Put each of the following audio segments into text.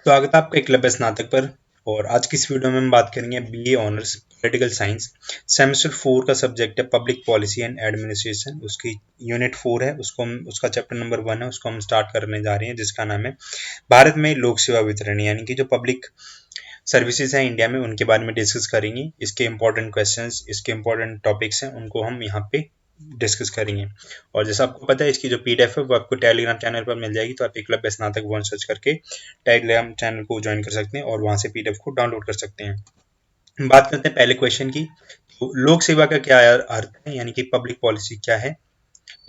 स्वागत है आपका एकलव्य स्नातक पर। और आज की इस वीडियो में हम बात करेंगे BA honours political science semester 4 का सब्जेक्ट है पब्लिक पॉलिसी एंड एडमिनिस्ट्रेशन। उसकी यूनिट 4 है, उसको हम उसका चैप्टर नंबर 1 है, उसको हम स्टार्ट करने जा रहे हैं, जिसका नाम है भारत में लोक सेवा वितरण, यानी कि जो पब्लिक सर्विसेज हैं इंडिया में उनके बारे में डिस्कस करेंगे। इसके इंपॉर्टेंट क्वेश्चंस, इसके इंपॉर्टेंट टॉपिक्स हैं, उनको हम यहाँ पे डिस्कस करेंगे। और जैसा आपको पता है, इसकी जो पीडीएफ है वो आपको टेलीग्राम चैनल पर मिल जाएगी, तो आप एकलव्य स्नातक 1 सर्च करके टेलीग्राम चैनल को ज्वाइन कर सकते हैं और वहां से पीडीएफ को डाउनलोड कर सकते हैं। बात करते हैं पहले क्वेश्चन की। तो लोक सेवा का क्या अर्थ है, यानी कि पब्लिक पॉलिसी क्या है,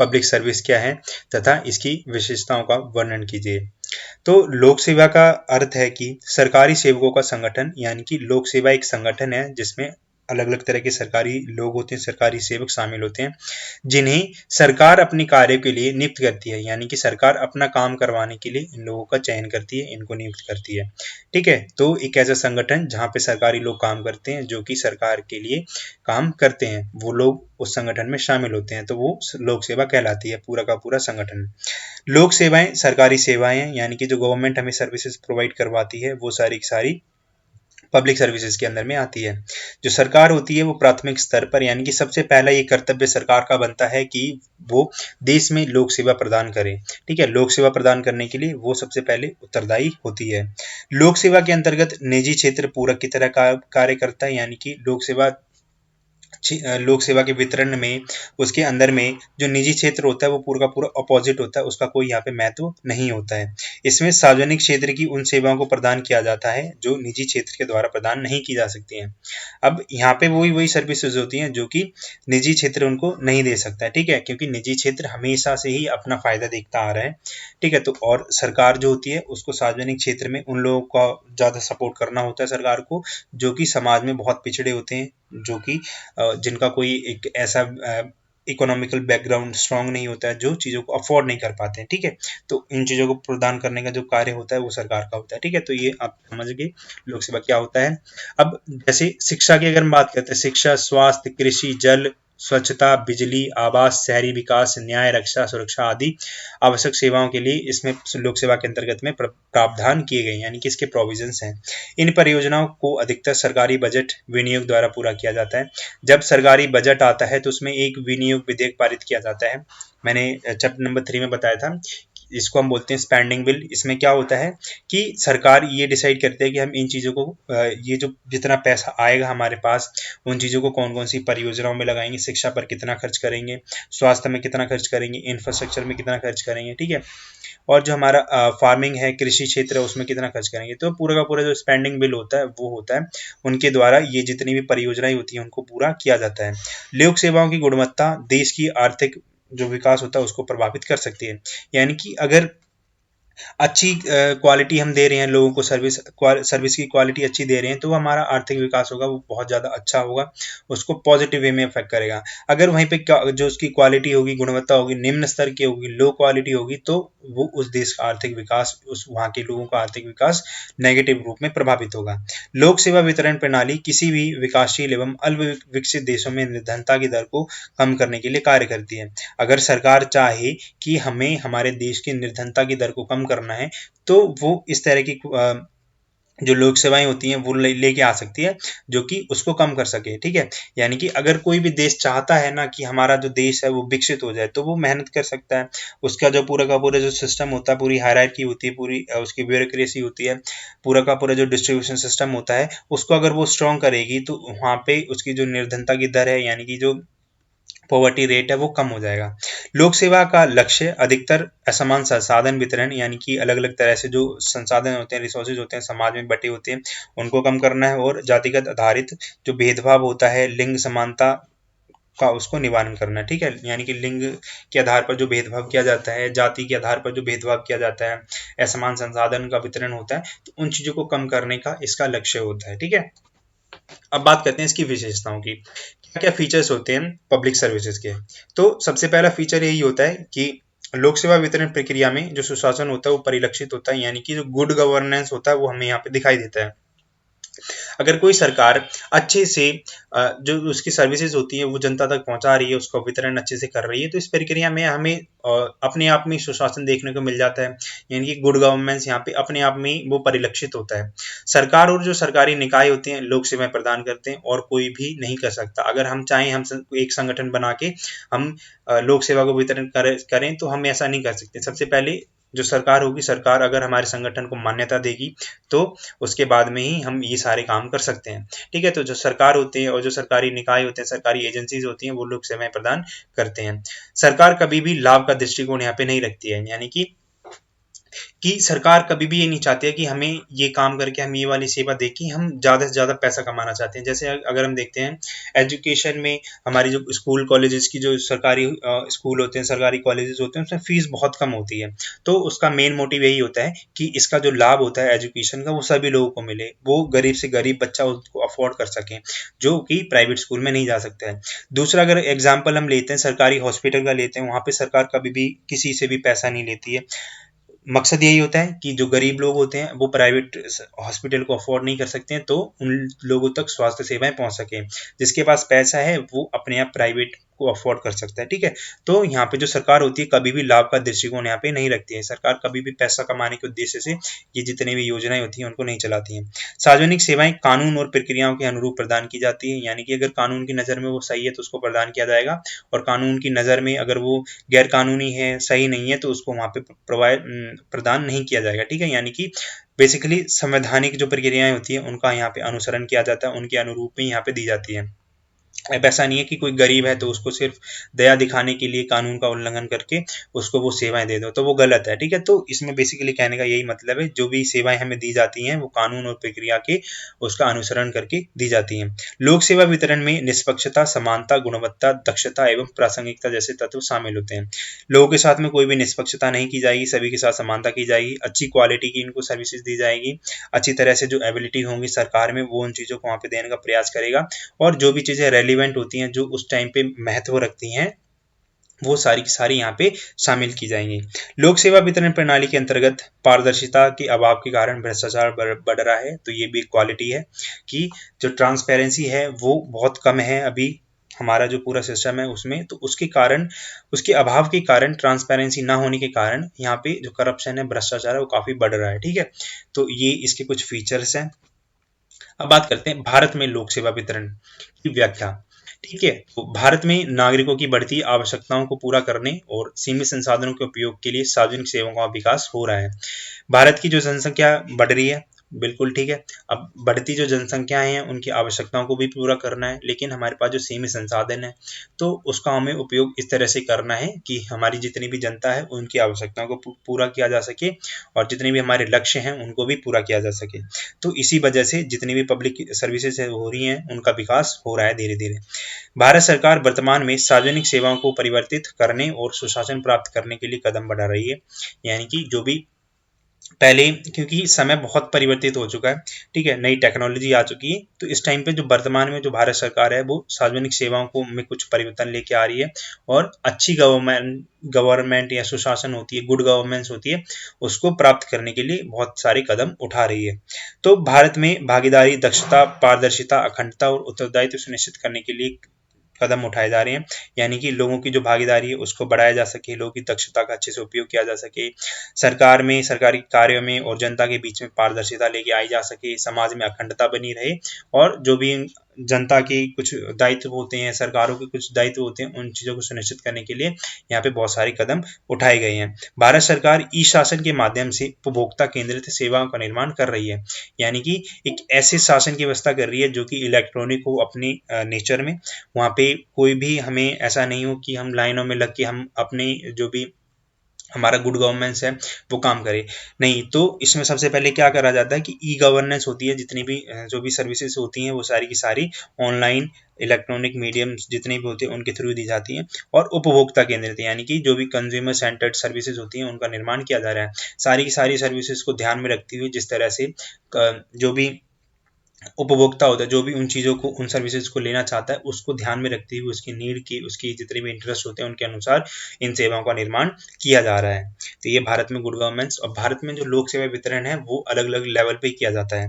पब्लिक सर्विस क्या है, तथा इसकी विशेषताओं का वर्णन कीजिए। तो लोक सेवा का अर्थ है कि सरकारी सेवकों का संगठन, यानी कि लोक सेवा एक संगठन है जिसमें अलग अलग तरह के सरकारी लोग होते हैं, सरकारी सेवक शामिल होते हैं, जिन्हें सरकार अपने कार्य के लिए नियुक्त करती है, यानी कि सरकार अपना काम करवाने के लिए इन लोगों का चयन करती है, इनको नियुक्त करती है। ठीक है, तो एक ऐसा संगठन जहां पे सरकारी लोग काम करते हैं, जो कि सरकार के लिए काम करते हैं, वो लोग उस संगठन में शामिल होते हैं, तो वो लोक सेवा कहलाती है, पूरा का पूरा संगठन। लोक सेवाएं सरकारी सेवाएं हैं, यानी कि जो गवर्नमेंट हमें सर्विसेज प्रोवाइड करवाती है वो सारी की सारी पब्लिक सर्विसेज के अंदर में आती है। जो सरकार होती है वो प्राथमिक स्तर पर, यानी कि सबसे पहला ये कर्तव्य सरकार का बनता है कि वो देश में लोक सेवा प्रदान करे। ठीक है, लोक सेवा प्रदान करने के लिए वो सबसे पहले उत्तरदायी होती है। लोक सेवा के अंतर्गत निजी क्षेत्र पूरक की तरह कार्य करता है, यानी कि लोक सेवा के वितरण में, उसके अंदर में जो निजी क्षेत्र होता है वो पूरा का पूरा अपोजिट होता है, उसका कोई यहाँ पे महत्व नहीं होता है। इसमें सार्वजनिक क्षेत्र की उन सेवाओं को प्रदान किया जाता है जो निजी क्षेत्र के द्वारा प्रदान नहीं की जा सकती हैं। अब यहाँ पे वही वही सर्विसेज होती हैं जो कि निजी क्षेत्र उनको नहीं दे सकता है। ठीक है, क्योंकि निजी क्षेत्र हमेशा से ही अपना फायदा देखता आ रहा है। ठीक है, तो और सरकार जो होती है उसको सार्वजनिक क्षेत्र में उन लोगों का ज़्यादा सपोर्ट करना होता है सरकार को, जो कि समाज में बहुत पिछड़े होते हैं, जो कि जिनका कोई एक ऐसा इकोनॉमिकल बैकग्राउंड स्ट्रांग नहीं होता है, जो चीज़ों को अफोर्ड नहीं कर पाते हैं। ठीक है, तो इन चीज़ों को प्रदान करने का जो कार्य होता है वो सरकार का होता है। ठीक है, तो ये आप समझ गए लोक सेवा क्या होता है। अब जैसे शिक्षा की अगर हम बात करते हैं, शिक्षा, स्वास्थ्य, कृषि, जल, स्वच्छता, बिजली, आवास, शहरी विकास, न्याय, रक्षा, सुरक्षा आदि आवश्यक सेवाओं के लिए इसमें लोक सेवा के अंतर्गत में प्रावधान किए गए, यानी कि इसके प्रोविजंस हैं। इन परियोजनाओं को अधिकतर सरकारी बजट विनियोग द्वारा पूरा किया जाता है। जब सरकारी बजट आता है तो उसमें एक विनियोग विधेयक पारित किया जाता है। मैंने चैप्टर नंबर 3 में बताया था, इसको हम बोलते हैं स्पेंडिंग बिल। इसमें क्या होता है कि सरकार ये डिसाइड करती है कि हम इन चीज़ों को ये जो जितना पैसा आएगा हमारे पास, उन चीज़ों को कौन कौन सी परियोजनाओं में लगाएंगे, शिक्षा पर कितना खर्च करेंगे, स्वास्थ्य में कितना खर्च करेंगे, इंफ्रास्ट्रक्चर में कितना खर्च करेंगे। ठीक है, और जो हमारा फार्मिंग है, कृषि क्षेत्र है, उसमें कितना खर्च करेंगे। तो पूरा का पूरा जो स्पेंडिंग बिल होता है वो होता है, उनके द्वारा ये जितनी भी परियोजनाएं होती हैं उनको पूरा किया जाता है। लोक सेवाओं की गुणवत्ता देश की आर्थिक जो विकास होता है उसको प्रभावित कर सकती है, यानी कि अगर अच्छी क्वालिटी हम दे रहे हैं लोगों को, सर्विस की क्वालिटी अच्छी दे रहे हैं, तो हमारा आर्थिक विकास होगा वो बहुत ज़्यादा अच्छा होगा, उसको पॉजिटिव वे में इफेक्ट करेगा। अगर वहीं पे जो उसकी क्वालिटी होगी, गुणवत्ता होगी, निम्न स्तर की होगी, लो क्वालिटी होगी, तो वो उस देश का आर्थिक विकास, उस वहाँ के लोगों का आर्थिक विकास नेगेटिव रूप में प्रभावित होगा। लोक सेवा वितरण प्रणाली किसी भी विकासशील एवं अल्प विकसित देशों में निर्धनता की दर को कम करने के लिए कार्य करती है। अगर सरकार चाहे कि हमें हमारे देश की निर्धनता की दर को कम करना है, तो वो इस तरह की जो लोक सेवाएं होती हैं वो लेके आ सकती है, जो कि उसको कम कर सके। ठीक है, यानी कि अगर कोई भी देश चाहता है ना कि हमारा जो देश है वो विकसित हो जाए, तो वो मेहनत कर सकता है। उसका जो पूरा का पूरा जो सिस्टम होता है, पूरी हायरार्की होती है, पूरी उसकी ब्यूरोक्रेसी होती है, पूरा का पूरा जो डिस्ट्रीब्यूशन सिस्टम होता है, उसको अगर वो स्ट्रॉन्ग करेगी तो वहाँ पे उसकी जो निर्धनता की दर है, यानी कि जो पॉवर्टी रेट है वो कम हो जाएगा। लोक सेवा का लक्ष्य अधिकतर असमान संसाधन वितरण, यानी कि अलग अलग तरह से जो संसाधन होते हैं, रिसोर्सेज होते हैं, समाज में बटे होते हैं, उनको कम करना है। और जातिगत आधारित जो भेदभाव होता है, लिंग समानता का उसको निवारण करना है। ठीक है, यानी कि लिंग के आधार पर जो भेदभाव किया जाता है, जाति के आधार पर जो भेदभाव किया जाता है, असमान संसाधन का वितरण होता है, तो उन चीजों को कम करने का इसका लक्ष्य होता है। ठीक है, अब बात करते हैं इसकी विशेषताओं की। क्या क्या फीचर्स होते हैं पब्लिक सर्विसेज के। तो सबसे पहला फीचर यही होता है कि लोक सेवा वितरण प्रक्रिया में जो सुशासन होता है वो परिलक्षित होता है, यानी कि जो गुड गवर्नेंस होता है वो हमें यहाँ पे दिखाई देता है। अगर कोई सरकार अच्छे से जो उसकी सर्विसेज होती है वो जनता तक पहुंचा रही है, उसका वितरण अच्छे से कर रही है, तो इस प्रक्रिया में हमें अपने आप में सुशासन देखने को मिल जाता है, यानी कि गुड गवर्नेंस यहाँ पे अपने आप में वो परिलक्षित होता है। सरकार और जो सरकारी निकाय होते हैं लोक सेवाएं प्रदान करते हैं और कोई भी नहीं कर सकता। अगर हम चाहें हम एक संगठन बना के हम लोक सेवा को वितरण करें तो हम ऐसा नहीं कर सकते। सबसे पहले जो सरकार होगी, सरकार अगर हमारे संगठन को मान्यता देगी तो उसके बाद में ही हम ये सारे काम कर सकते हैं। ठीक है, तो जो सरकार होते हैं और जो सरकारी निकाय होते हैं, सरकारी एजेंसीज होती हैं, वो लोक सेवाएं प्रदान करते हैं। सरकार कभी भी लाभ का दृष्टिकोण यहाँ पे नहीं रखती है, यानी कि सरकार कभी भी ये नहीं चाहती है कि हमें ये काम करके हम ये वाली सेवा दें कि हम ज़्यादा से ज़्यादा पैसा कमाना चाहते हैं। जैसे अगर हम देखते हैं एजुकेशन में, हमारी जो स्कूल कॉलेजेस की जो सरकारी स्कूल होते हैं, सरकारी कॉलेजेस होते हैं, उसमें फीस बहुत कम होती है। तो उसका मेन मोटिव यही होता है कि इसका जो लाभ होता है एजुकेशन का वो सभी लोगों को मिले, वो गरीब से गरीब बच्चा उसको अफोर्ड कर सकें जो कि प्राइवेट स्कूल में नहीं जा सकता है। दूसरा अगर एग्जाम्पल हम लेते हैं सरकारी हॉस्पिटल का लेते हैं, वहाँ पे सरकार कभी भी किसी से भी पैसा नहीं लेती है। मकसद यही होता है कि जो गरीब लोग होते हैं वो प्राइवेट हॉस्पिटल को अफोर्ड नहीं कर सकते हैं, तो उन लोगों तक स्वास्थ्य सेवाएं पहुंच सके। जिसके पास पैसा है वो अपने आप प्राइवेट को अफोर्ड कर सकता है। ठीक है, तो यहाँ पे जो सरकार होती है कभी भी लाभ का दृष्टिकोण यहाँ पे नहीं रखती है। सरकार कभी भी पैसा कमाने के उद्देश्य से ये जितनी भी योजनाएं होती हैं उनको नहीं चलाती हैं। सार्वजनिक सेवाएं कानून और प्रक्रियाओं के अनुरूप प्रदान की जाती है, यानी कि अगर कानून की नज़र में वो सही है तो उसको प्रदान किया जाएगा, और कानून की नज़र में अगर वो गैर कानूनी है, सही नहीं है, तो उसको वहाँ पे प्रदान नहीं किया जाएगा। ठीक है, यानी कि बेसिकली संवैधानिक जो प्रक्रियाएं होती है उनका यहाँ पे अनुसरण किया जाता है, उनके अनुरूप में यहाँ पे दी जाती है। अब ऐसा नहीं है कि कोई गरीब है तो उसको सिर्फ दया दिखाने के लिए कानून का उल्लंघन करके उसको वो सेवाएं दे दो, तो वो गलत है। ठीक है, तो इसमें बेसिकली कहने का यही मतलब है, जो भी सेवाएं हमें दी जाती हैं वो कानून और प्रक्रिया के उसका अनुसरण करके दी जाती हैं। लोक सेवा वितरण में निष्पक्षता, समानता, गुणवत्ता, दक्षता एवं प्रासंगिकता जैसे तत्व शामिल होते हैं। लोगों के साथ में कोई भी निष्पक्षता नहीं की जाएगी, सभी के साथ समानता की जाएगी, अच्छी क्वालिटी की इनको सर्विसेज दी जाएगी, अच्छी तरह से जो एबिलिटी होंगी सरकार में वो उन चीज़ों को वहाँ पे देने का प्रयास करेगा, और जो भी चीज़ें रेलिवेंट होती हैं जो उस टाइम पे महत्व रखती हैं वो सारी की सारी यहाँ पे शामिल की जाएंगी। लोक सेवा वितरण प्रणाली के अंतर्गत पारदर्शिता के अभाव के कारण भ्रष्टाचार बढ़ रहा है, तो ये भी क्वालिटी है कि जो ट्रांसपेरेंसी है वो बहुत कम है अभी हमारा जो पूरा सिस्टम है उसमें, तो उसके कारण, उसके अभाव के कारण, ट्रांसपेरेंसी ना होने के कारण यहाँ पे जो करप्शन है, भ्रष्टाचार है, वो काफ़ी बढ़ रहा है। ठीक है, तो ये इसके कुछ फीचर्स हैं। अब बात करते हैं भारत में लोक सेवा वितरण की व्याख्या। ठीक है, तो भारत में नागरिकों की बढ़ती आवश्यकताओं को पूरा करने और सीमित संसाधनों के उपयोग के लिए सार्वजनिक सेवाओं का विकास हो रहा है। भारत की जो जनसंख्या बढ़ रही है, बिल्कुल ठीक है। अब बढ़ती जो जनसंख्या है उनकी आवश्यकताओं को भी पूरा करना है, लेकिन हमारे पास जो सीमित संसाधन है तो उसका हमें उपयोग इस तरह से करना है कि हमारी जितनी भी जनता है उनकी आवश्यकताओं को पूरा किया जा सके, और जितने भी हमारे लक्ष्य हैं उनको भी पूरा किया जा सके। तो इसी वजह से जितनी भी पब्लिक सर्विसेज हो रही हैं उनका विकास हो रहा है धीरे धीरे। भारत सरकार वर्तमान में सार्वजनिक सेवाओं को परिवर्तित करने और सुशासन प्राप्त करने के लिए कदम बढ़ा रही है, यानी कि जो भी पहले, क्योंकि समय बहुत परिवर्तित हो चुका है, ठीक है, नई टेक्नोलॉजी आ चुकी है, तो इस टाइम पे जो वर्तमान में जो भारत सरकार है वो सार्वजनिक सेवाओं को में कुछ परिवर्तन लेके आ रही है, और अच्छी गवर्नमेंट या सुशासन होती है, गुड गवर्नेंस होती है, उसको प्राप्त करने के लिए बहुत सारे कदम उठा रही है। तो भारत में भागीदारी, दक्षता, पारदर्शिता, अखंडता और उत्तरदायित्व सुनिश्चित करने के लिए कदम उठाए जा रहे हैं, यानी कि लोगों की जो भागीदारी है उसको बढ़ाया जा सके, लोगों की दक्षता का अच्छे से उपयोग किया जा सके, सरकार में, सरकारी कार्यों में और जनता के बीच में पारदर्शिता लेके आई जा सके, समाज में अखंडता बनी रहे, और जो भी जनता के कुछ दायित्व होते हैं, सरकारों के कुछ दायित्व होते हैं, उन चीज़ों को सुनिश्चित करने के लिए यहाँ पे बहुत सारे कदम उठाए गए हैं। भारत सरकार ई शासन के माध्यम से उपभोक्ता केंद्रित सेवाओं का निर्माण कर रही है, यानी कि एक ऐसे शासन की व्यवस्था कर रही है जो कि इलेक्ट्रॉनिक हो अपने नेचर में, वहाँ पे कोई भी हमें ऐसा नहीं हो कि हम लाइनों में लग के हम अपने जो भी हमारा गुड गवर्नेंस है वो काम करे, नहीं। तो इसमें सबसे पहले क्या करा जाता है कि ई गवर्नेंस होती है, जितनी भी जो भी सर्विसेज होती हैं वो सारी की सारी ऑनलाइन, इलेक्ट्रॉनिक मीडियम जितने भी होते हैं उनके थ्रू दी जाती हैं, और उपभोक्ता केंद्रित, यानी कि जो भी कंज्यूमर सेंटर्ड सर्विसेज होती हैं उनका निर्माण किया जा रहा है। सारी की सारी सर्विसेज को ध्यान में रखते हुए, जिस तरह से जो भी उपभोक्ता होता है, जो भी उन चीज़ों को, उन सर्विसेज को लेना चाहता है, उसको ध्यान में रखते हुए उसकी नीड की, उसकी जितने भी इंटरेस्ट होते हैं उनके अनुसार इन सेवाओं का निर्माण किया जा रहा है। तो ये भारत में गुड गवर्नेंस, और भारत में जो लोक सेवा वितरण है वो अलग अलग लेवल पे किया जाता है।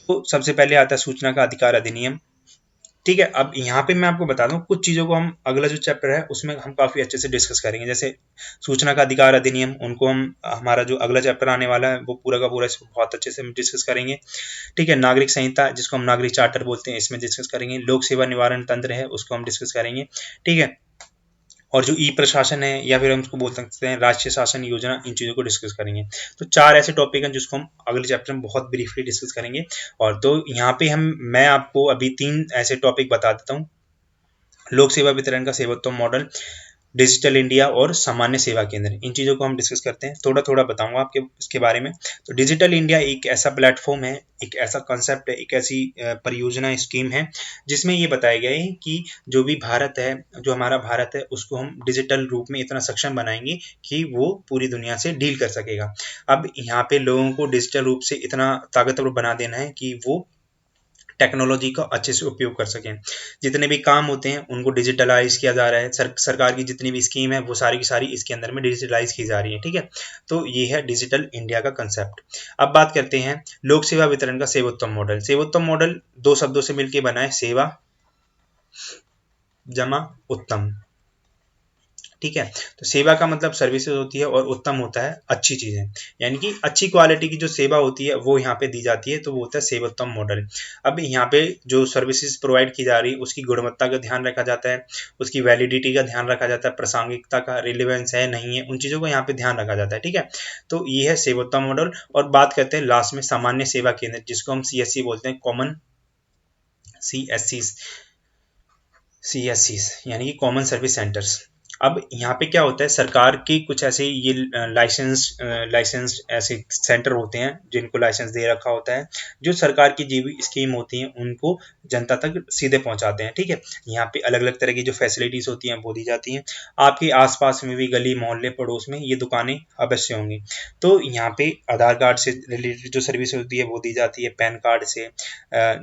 तो सबसे पहले आता है सूचना का अधिकार अधिनियम। ठीक है, अब यहाँ पे मैं आपको बता दूं कुछ चीज़ों को हम अगला जो चैप्टर है उसमें हम काफ़ी अच्छे से डिस्कस करेंगे। जैसे सूचना का अधिकार अधिनियम, उनको हम हमारा जो अगला चैप्टर आने वाला है वो पूरा का पूरा इसको बहुत अच्छे से हम डिस्कस करेंगे। ठीक है, नागरिक संहिता जिसको हम नागरिक चार्टर बोलते हैं, इसमें डिस्कस करेंगे। लोक सेवा निवारण तंत्र है उसको हम डिस्कस करेंगे। ठीक है, और जो ई प्रशासन है या फिर हम उसको बोल सकते हैं राष्ट्रीय शासन योजना, इन चीज़ों को डिस्कस करेंगे। तो 4 ऐसे टॉपिक हैं जिसको हम अगले चैप्टर में बहुत ब्रीफली डिस्कस करेंगे। और तो यहाँ पे मैं आपको अभी 3 ऐसे टॉपिक बता देता हूँ। लोक सेवा वितरण का सेवोत्तम मॉडल, डिजिटल इंडिया और सामान्य सेवा केंद्र, इन चीज़ों को हम डिस्कस करते हैं। थोड़ा थोड़ा बताऊंगा आपके इसके बारे में। तो डिजिटल इंडिया एक ऐसा प्लेटफॉर्म है, एक ऐसा कंसेप्ट है, एक ऐसी परियोजना स्कीम है जिसमें ये बताया गया है कि जो भी भारत है, जो हमारा भारत है, उसको हम डिजिटल रूप में इतना सक्षम बनाएंगे कि वो पूरी दुनिया से डील कर सकेगा। अब यहाँ पे लोगों को डिजिटल रूप से इतना ताकतवर बना देना है कि वो टेक्नोलॉजी का अच्छे से उपयोग कर सकें। जितने भी काम होते हैं उनको डिजिटलाइज किया जा रहा है। सरकार की जितनी भी स्कीम है वो सारी की सारी इसके अंदर में डिजिटलाइज की जा रही है। ठीक है, तो ये है डिजिटल इंडिया का कंसेप्ट। अब बात करते हैं लोक सेवा वितरण का सेवोत्तम मॉडल। सेवोत्तम मॉडल 2 शब्दों से मिलकर बना है, सेवा जमा उत्तम। ठीक है, तो सेवा का मतलब सर्विसेज होती है और उत्तम होता है अच्छी चीजें, यानी कि अच्छी क्वालिटी की जो सेवा होती है वो यहाँ पे दी जाती है, तो वो होता है सेवोत्तम मॉडल। अब यहाँ पे जो सर्विसेज प्रोवाइड की जा रही है उसकी गुणवत्ता का ध्यान रखा जाता है, उसकी वैलिडिटी का ध्यान रखा जाता है, प्रासंगिकता का, रिलेवेंस है नहीं है, उन चीजों को यहाँ पे ध्यान रखा जाता है। ठीक है, तो ये है सेवोत्तम मॉडल। और बात करते हैं लास्ट में सामान्य सेवा केंद्र, जिसको हम सीएससी बोलते हैं, कॉमन सीएससी, सीएससी यानी कि कॉमन सर्विस सेंटर्स। अब यहाँ पे क्या होता है, सरकार की कुछ ऐसे ये लाइसेंस ऐसे सेंटर होते हैं जिनको लाइसेंस दे रखा होता है, जो सरकार की जो भी स्कीम होती हैं उनको जनता तक सीधे पहुंचाते हैं। ठीक है, यहाँ पे अलग अलग तरह की जो फैसिलिटीज होती हैं वो दी जाती हैं। आपके आसपास में भी गली मोहल्ले पड़ोस में ये दुकानें अवश्य होंगी। तो यहाँ पे आधार कार्ड से रिलेटेड जो सर्विस होती है वो दी जाती है, पैन कार्ड से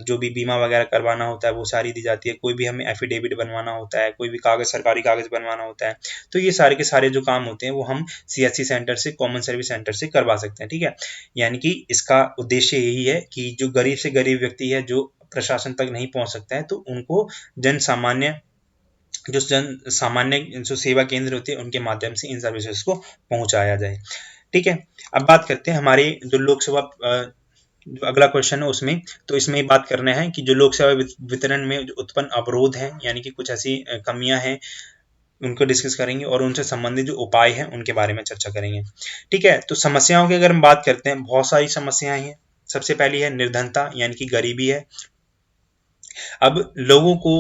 जो भी बीमा वगैरह करवाना होता है वो सारी दी जाती है, कोई भी हमें एफिडेविट बनवाना होता है, कोई भी कागज सरकारी कागज बनवाना होता है, तो ये सारे के सारे जो काम होते हैं वो हम सीएससी सेंटर से, कॉमन सर्विस सेंटर से करवा सकते हैं। ठीक है, यानी कि इसका उद्देश्य यही है कि जो गरीब से गरीब व्यक्ति है जो प्रशासन तक नहीं पहुंच सकता है, तो उनको जन सामान्य जो सेवा केंद्र होते हैं उनके माध्यम से इन सर्विसेज को पहुंचाया जाए। ठीक है, अब बात करते हैं हमारे जो लोकसभा जो अगला क्वेश्चन है उसमें। तो इसमें बात करना है कि जो लोक सेवा वितरण में जो उत्पन्न अवरोध हैं, यानी कि कुछ ऐसी कमियां हैं, उनको डिस्कस करेंगे और उनसे संबंधित जो उपाय हैं उनके बारे में चर्चा करेंगे। ठीक है, तो समस्याओं की अगर हम बात करते हैं, बहुत सारी समस्याएं हैं। सबसे पहली है निर्धनता, यानी कि गरीबी है। अब लोगों को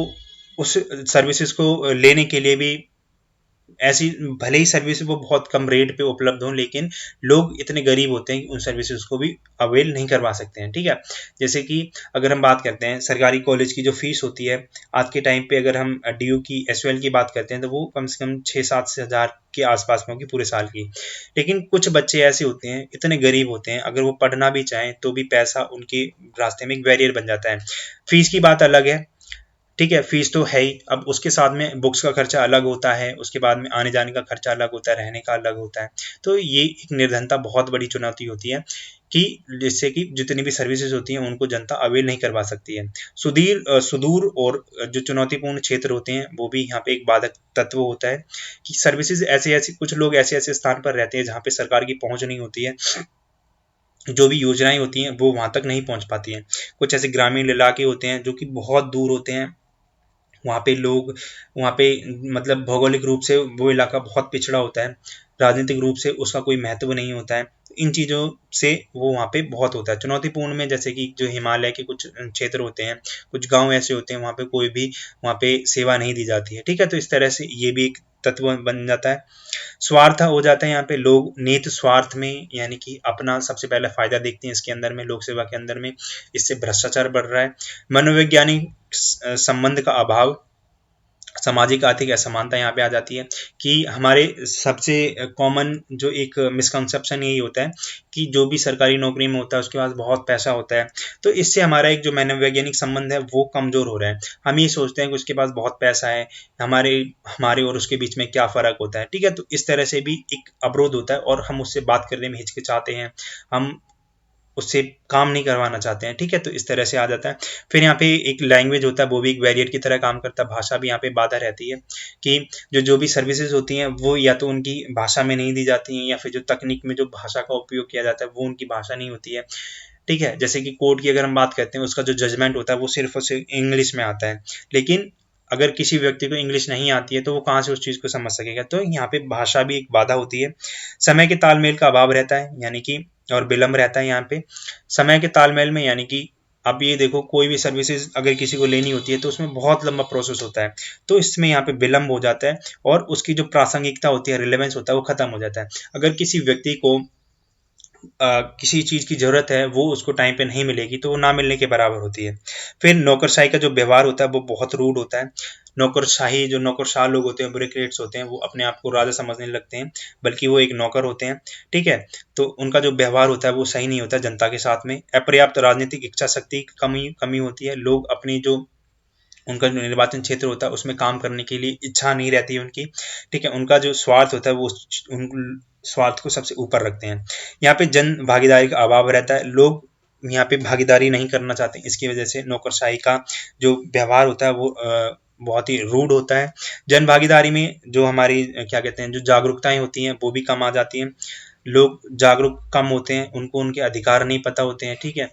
उस सर्विसेज को लेने के लिए भी ऐसी, भले ही सर्विस वो बहुत कम रेट पे उपलब्ध हो, लेकिन लोग इतने गरीब होते हैं कि उन सर्विसेज को भी अवेल नहीं करवा सकते हैं। ठीक है, जैसे कि अगर हम बात करते हैं सरकारी कॉलेज की जो फीस होती है आज के टाइम पे, अगर हम डीयू की एसयूएल की बात करते हैं तो वो कम से कम 6-7 हज़ार के आसपास में होगी पूरे साल की। लेकिन कुछ बच्चे ऐसे होते हैं, इतने गरीब होते हैं, अगर वो पढ़ना भी चाहें तो भी पैसा उनके रास्ते में एक बैरियर बन जाता है। फीस की बात अलग है। ठीक है, फीस तो है ही, अब उसके साथ में बुक्स का खर्चा अलग होता है, उसके बाद में आने जाने का खर्चा अलग होता है, रहने का अलग होता है। तो ये एक निर्धनता बहुत बड़ी चुनौती होती है कि जिससे कि जितनी भी सर्विसेज होती हैं उनको जनता अवेल नहीं करवा सकती है। सुदूर और जो चुनौतीपूर्ण क्षेत्र होते हैं वो भी यहाँ पे एक बाधक तत्व होता है कि सर्विसेज ऐसे ऐसे, कुछ लोग ऐसे ऐसे स्थान पर रहते हैं जहाँ पे सरकार की पहुंच नहीं होती है, जो भी योजनाएं होती हैं वो वहां तक नहीं पहुंच पाती हैं। कुछ ऐसे ग्रामीण इलाके होते हैं जो कि बहुत दूर होते हैं, वहाँ पे लोग, वहाँ पे मतलब भौगोलिक रूप से वो इलाका बहुत पिछड़ा होता है, राजनीतिक रूप से उसका कोई महत्व नहीं होता है। इन चीज़ों से वो वहाँ पे बहुत होता है चुनौतीपूर्ण में। जैसे कि जो हिमालय के कुछ क्षेत्र होते हैं, कुछ गांव ऐसे होते हैं वहाँ पे कोई भी वहाँ पे सेवा नहीं दी जाती है। ठीक है, तो इस तरह से ये भी एक तत्व बन जाता है। स्वार्थ हो जाता है यहाँ पे, लोग निहित स्वार्थ में, यानी कि अपना सबसे पहला फायदा देखते हैं इसके अंदर में, लोक सेवा के अंदर में। इससे भ्रष्टाचार बढ़ रहा है। मनोवैज्ञानिक संबंध का अभाव, सामाजिक आर्थिक असमानता यहाँ पे आ जाती है कि हमारे सबसे कॉमन जो एक मिसकंसेप्शन यही होता है कि जो भी सरकारी नौकरी में होता है उसके पास बहुत पैसा होता है, तो इससे हमारा एक जो मनोवैज्ञानिक संबंध है वो कमजोर हो रहा है। हम ये सोचते हैं कि उसके पास बहुत पैसा है, हमारे हमारे और उसके बीच में क्या फ़र्क होता है। ठीक है, तो इस तरह से भी एक अवरोध होता है और हम उससे बात करने में हिचकिचाते हैं। हम उससे काम नहीं करवाना चाहते हैं, ठीक है। तो इस तरह से आ जाता है। फिर यहाँ पे एक लैंग्वेज होता है, वो भी एक बैरियर की तरह काम करता है। भाषा भी यहाँ पे बाधा रहती है कि जो भी सर्विसेज होती हैं वो या तो उनकी भाषा में नहीं दी जाती हैं, या फिर जो तकनीक में जो भाषा का उपयोग किया जाता है वो उनकी भाषा नहीं होती है, ठीक है। जैसे कि कोर्ट की अगर हम बात करते हैं, उसका जो जजमेंट होता है वो सिर्फ और सिर्फ इंग्लिश में आता है। लेकिन अगर किसी व्यक्ति को इंग्लिश नहीं आती है तो वो कहाँ से उस चीज़ को समझ सकेगा। तो यहाँ पे भाषा भी एक बाधा होती है। समय के तालमेल का अभाव रहता है, यानी कि और विलंब रहता है यहाँ पे। समय के तालमेल में यानी कि अब ये देखो, कोई भी सर्विसेज अगर किसी को लेनी होती है तो उसमें बहुत लंबा प्रोसेस होता है, तो इसमें यहाँ पे विलंब हो जाता है और उसकी जो प्रासंगिकता होती है, रिलेवेंस होता है, वो खत्म हो जाता है। अगर किसी व्यक्ति को किसी चीज़ की ज़रूरत है, वो उसको टाइम पे नहीं मिलेगी तो वो ना मिलने के बराबर होती है। फिर नौकरशाही का जो व्यवहार होता है वो बहुत रूड होता है। नौकरशाही जो नौकरशाह लोग होते हैं, ब्यूरोक्रेट्स होते हैं, वो अपने आप को राजा समझने लगते हैं, बल्कि वो एक नौकर होते हैं, ठीक है। तो उनका जो व्यवहार होता है वो सही नहीं होता जनता के साथ में। अपर्याप्त राजनीतिक इच्छा शक्ति की कमी कमी होती है। लोग अपनी जो उनका जो निर्वाचन क्षेत्र होता है उसमें काम करने के लिए इच्छा नहीं रहती है उनकी, ठीक है। उनका जो स्वार्थ होता है वो उन स्वार्थ को सबसे ऊपर रखते हैं। यहाँ पे जन भागीदारी का अभाव रहता है। लोग यहाँ पे भागीदारी नहीं करना चाहते। इसकी वजह से नौकरशाही का जो व्यवहार होता है वो बहुत ही रूड होता है। जन भागीदारी में जो हमारी क्या कहते हैं, जो जागरूकताएं होती हैं वो भी कम आ जाती हैं। लोग जागरूक कम होते हैं, उनको उनके अधिकार नहीं पता होते हैं, ठीक है।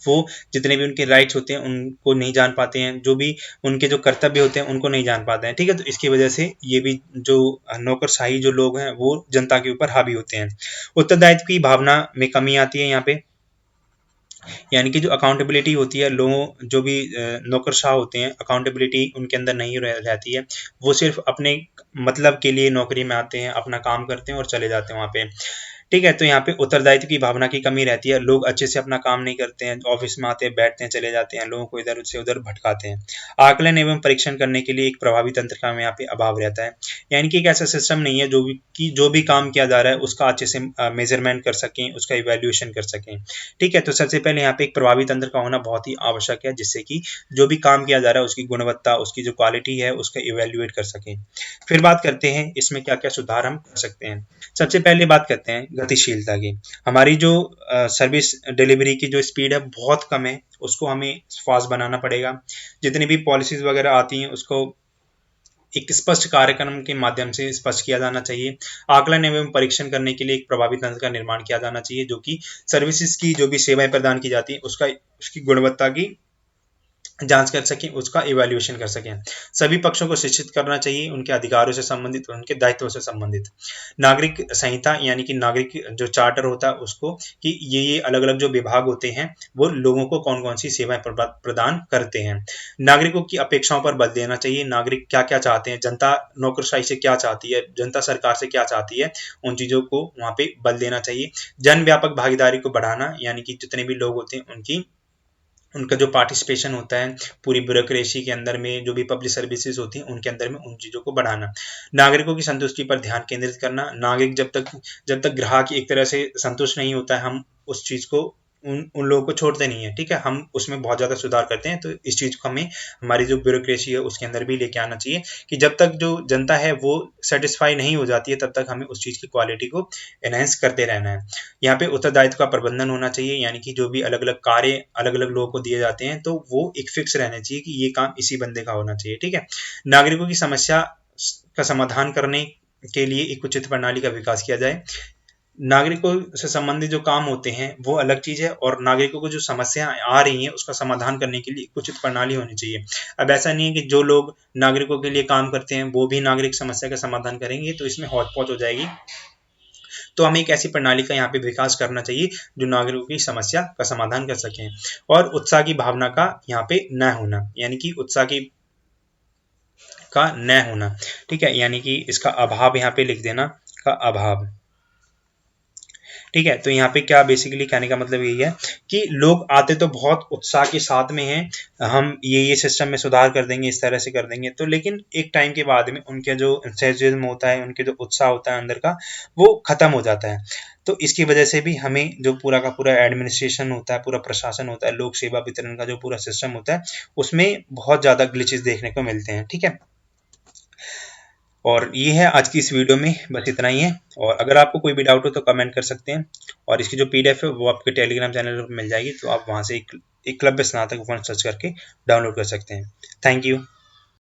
वो जितने भी उनके राइट्स होते हैं उनको नहीं जान पाते हैं, जो भी उनके जो कर्तव्य होते हैं उनको नहीं जान पाते हैं, ठीक है। तो इसकी वजह से ये भी जो नौकरशाही जो लोग हैं वो जनता के ऊपर हावी होते हैं। उत्तरदायित्व की भावना में कमी आती है यहाँ पे, यानी कि जो अकाउंटेबिलिटी होती है, लोगों जो भी नौकरशाह होते हैं, अकाउंटेबिलिटी उनके अंदर नहीं रहती है। वो सिर्फ अपने मतलब के लिए नौकरी में आते हैं, अपना काम करते हैं और चले जाते हैं वहाँ पे, ठीक है। तो यहाँ पे उत्तरदायित्व की भावना की कमी रहती है। लोग अच्छे से अपना काम नहीं करते हैं, ऑफिस में आते हैं, बैठते हैं, चले जाते हैं, लोगों को इधर से उधर भटकाते हैं। आकलन एवं परीक्षण करने के लिए एक प्रभावी तंत्र का यहाँ पे अभाव रहता है, यानी कि एक ऐसा सिस्टम नहीं है जो भी काम किया जा रहा है उसका अच्छे से मेजरमेंट कर सकें, उसका इवेल्युएशन कर सकें, ठीक है। तो सबसे पहले यहाँ पे एक प्रभावी तंत्र का होना बहुत ही आवश्यक है, जिससे कि जो भी काम किया जा रहा है उसकी गुणवत्ता, उसकी जो क्वालिटी है उसका इवेल्युएट कर सकें। फिर बात करते हैं इसमें क्या क्या सुधार हम कर सकते हैं। सबसे पहले बात करते हैं गतिशीलता की। हमारी जो सर्विस डिलीवरी की जो स्पीड है बहुत कम है, उसको हमें फास्ट बनाना पड़ेगा। जितनी भी पॉलिसीज वगैरह आती हैं उसको एक स्पष्ट कार्यक्रम के माध्यम से स्पष्ट किया जाना चाहिए। आकलन एवं परीक्षण करने के लिए एक प्रभावी तंत्र का निर्माण किया जाना चाहिए, जो कि सर्विसेज की जो भी सेवाएं प्रदान की जाती हैं उसकी गुणवत्ता की जांच कर सकें, उसका इवैल्यूएशन कर सकें। सभी पक्षों को शिक्षित करना चाहिए, उनके अधिकारों से संबंधित, उनके दायित्वों से संबंधित। नागरिक संहिता यानी कि नागरिक जो चार्टर होता है उसको, कि ये अलग अलग जो विभाग होते हैं वो लोगों को कौन कौन सी सेवाएं प्रदान करते हैं। नागरिकों की अपेक्षाओं पर बल देना चाहिए। नागरिक क्या क्या चाहते हैं, जनता नौकरशाही से क्या चाहती है, जनता सरकार से क्या चाहती है, उन चीज़ों को वहाँ पे बल देना चाहिए। जन व्यापक भागीदारी को बढ़ाना, यानी कि जितने भी लोग होते हैं उनका जो पार्टिसिपेशन होता है पूरी ब्यूरोक्रेसी के अंदर में, जो भी पब्लिक सर्विसेज होती हैं उनके अंदर में, उन चीज़ों को बढ़ाना। नागरिकों की संतुष्टि पर ध्यान केंद्रित करना। नागरिक जब तक ग्राहक एक तरह से संतुष्ट नहीं होता है, हम उस चीज़ को उन लोगों को छोड़ते नहीं है, ठीक है। हम उसमें बहुत ज़्यादा सुधार करते हैं। तो इस चीज़ को हमें हमारी जो ब्यूरोक्रेसी है उसके अंदर भी लेके आना चाहिए, कि जब तक जो जनता है वो सेटिस्फाई नहीं हो जाती है तब तक हमें उस चीज़ की क्वालिटी को एनहेंस करते रहना है। यहाँ पे उत्तरदायित्व का प्रबंधन होना चाहिए, यानी कि जो भी अलग अलग कार्य अलग अलग लोगों को दिए जाते हैं तो वो एक फिक्स रहना चाहिए कि ये काम इसी बंदे का होना चाहिए, ठीक है। नागरिकों की समस्या का समाधान करने के लिए एक उचित प्रणाली का विकास किया जाए। नागरिकों से संबंधित जो काम होते हैं वो अलग चीज़ है, और नागरिकों को जो समस्याएं आ रही हैं उसका समाधान करने के लिए उचित प्रणाली होनी चाहिए। अब ऐसा नहीं है कि जो लोग नागरिकों के लिए काम करते हैं वो भी नागरिक समस्या का समाधान करेंगे, तो इसमें हौच पौच हो जाएगी। तो हमें एक ऐसी प्रणाली का यहाँ पे विकास करना चाहिए जो नागरिकों की समस्या का समाधान कर सकें। और उत्साह की भावना का यहाँ पे न होना, यानी कि उत्साह की का न होना, ठीक है, यानी कि इसका अभाव यहाँ पे लिख देना, का अभाव, ठीक है। तो यहाँ पे क्या बेसिकली कहने का मतलब यही है कि लोग आते तो बहुत उत्साह के साथ में हैं, हम ये सिस्टम में सुधार कर देंगे, इस तरह से कर देंगे, तो लेकिन एक टाइम के बाद में उनके जो एंथुसियाज्म होता है, उनके जो उत्साह होता है अंदर का, वो खत्म हो जाता है। तो इसकी वजह से भी हमें जो पूरा का पूरा एडमिनिस्ट्रेशन होता है, पूरा प्रशासन होता है, लोक सेवा वितरण का जो पूरा सिस्टम होता है, उसमें बहुत ज़्यादा ग्लिचेस देखने को मिलते हैं, ठीक है। और ये है आज की इस वीडियो में, बस इतना ही है। और अगर आपको कोई भी डाउट हो तो कमेंट कर सकते हैं, और इसकी जो PDF है वो आपके टेलीग्राम चैनल पर मिल जाएगी, तो आप वहाँ से एकलव्य स्नातक उपवन सर्च करके डाउनलोड कर सकते हैं। Thank you.